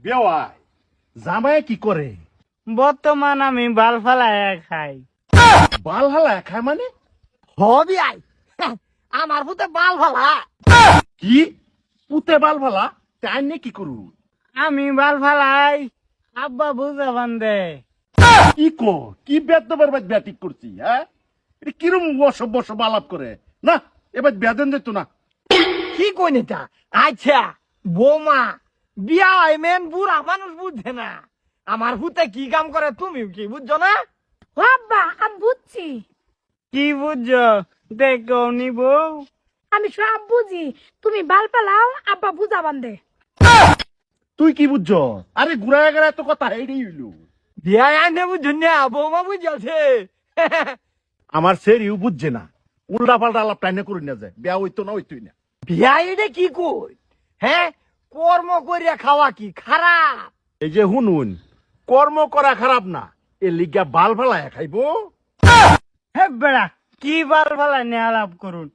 বেওয়াই জামাই কি করে? বর্তমান আমি বাল ফালায় খাই। বাল হালা খায় মানে? হবি আই আমার ভূতে বাল ভালা। কি পুতে বাল ফালা? তাই নে কি করু? আমি বাল ফালাই, আব্বা বুঝা বান্ধে। কি কো কি বেদবার বাদ ব্যাটিক করছি হ্যাঁ? এটা কিরম অসভ্য সব আলাপ করে না? এবার বেদন দিত না। কি কই নেতা? আচ্ছা বৌমা বিয়া হয় মেন বুড়া মানুষ বুঝছে না আমার ভূতে কি কাম করে, তুমি কি বুঝছো না? ও আব্বা আমি বুঝছি, কি বুঝছো দেখো নি বউ? আমি সব বুঝি। তুমি বাল পালাও, আব্বা বুঝা বান্ধে। তুই কি বুঝছ? আরে ঘুরায় গেলে তো কথা হেডেই হইলো। বিয়া আনে বুঝছো না, বৌমা বুঝছে। আমার সেরিও বুঝছে না, উল্টা পাল্টা আলাপ টাইনে করে না যায়, বিয়া হইতো না হইতোই না। বিয়া এটা কি কই? হ্যাঁ কর্ম করিয়া খাওয়া কি খারাপ? এই যে হুনুন কর্ম করা খারাপ না, এ লিগা বাল ফালায় খাইবো। হে বেড়া কি বাল ফালায় নিয়ে আলাপ করুন?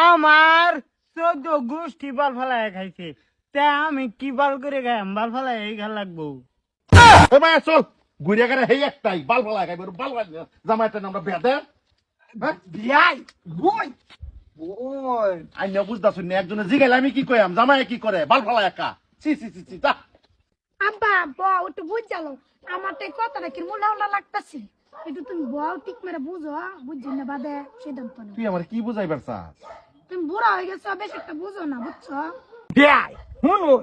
আমার 14 গোষ্ঠী বাল ফালায় খাইছে, তা আমি কি বাল করে খাই? বাল ফালায় এই খা লাগবো। এ মায়া চল ঘুরে গেলে হেই একটাই বাল ফালায় খাইবো, বাল ফালায় জামাইতে আমরা বেদে বিয়াই বই বই আইনা বুঝতাছ না। একজনে জিগাইলে আমি কি কইয়াম জামাই কি করে বাল ফালায় একা? সি সি সি সি তা আব্বা বউ একটু বুঝ জালো, আমার তো এই কথাটা কি মুলা মুলা লাগতাছে। একটু তুমি বউ ঠিক মেরে বুঝো, বুঝছি না বাদে সিদ্ধান্ত নেই। তুই আমার কি বুঝাইবার চাস? তুমি বুড়া হয়ে গেছো, বেশি একটা বুঝো না, বুঝছো? বিয়াই শুনুন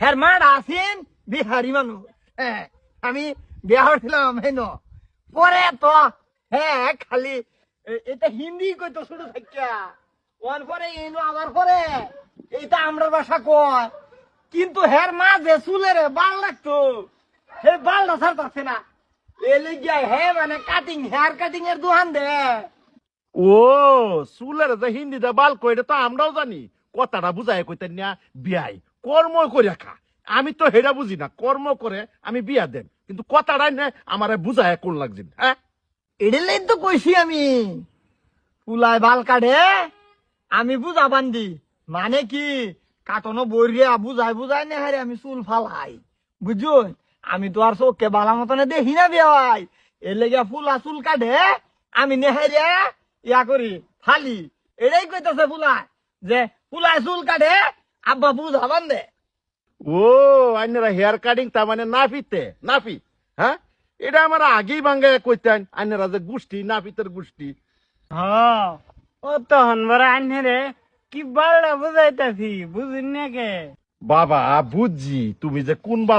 হ্যার মারা আছেন বিহারি মানুষ। হ্যাঁ আমি বিয়া হয়েছিলাম হেন পরে তো হ্যাঁ খালি এটা হিন্দি কইতো শুরু থাকিয়া ওয়ান পরে এনো আমার পরে এইটা আমরার ভাষা কয়, কিন্তু হের মাঝে চুলের বাল লাগতো, হে বালটা ছাড়তাছে না। এলে গিয়া হে মানে কাটিং হেয়ার কাটিং এর দোকান দে। ও চুলের যে হিন্দিতে বাল কই এটা তো আমরাও জানি, কথাটা বুঝাই কইতেন না বিয়াই কর্ম করে খা। আমি তো হেরা বুঝি না, কর্ম করে আমি বিয়া দেন, কিন্তু কথাটাই না আমারে বুঝায় কোন লাগছে হ্যাঁ? এডেলেই তো কইছি আমি পুলায় বাল কাটে আমি বুঝা বান্ধি, মানে কি কাটনো বইরিয়া বুঝাই বুঝাই না হারে আমি চুল ফালাই বুঝুন। আমি তো আর চোখকে বালা মতনে দেখি না বিয়াই, এর লেগে ফুলা চুল কাটে আমি নেহারিয়া ইয়া করি ফালি। এটাই কইতেছে ফুলায় যে ফুলায় চুল কাটে আব্বা বুঝা বান্ধে। ও আইনারা হেয়ার কাটিং তার মানে নাফিতে নাফি হ্যাঁ? এটা আমার আগেই বাঙ্গায় কইতেন আইনারা যে গোষ্ঠী নাফিতের গোষ্ঠী। হ ও তখন বড় আনে রে কি বালটা বুঝাইতাছি, বুঝিন না কে? বাবা বুঝছি তুমি যে কোন বাল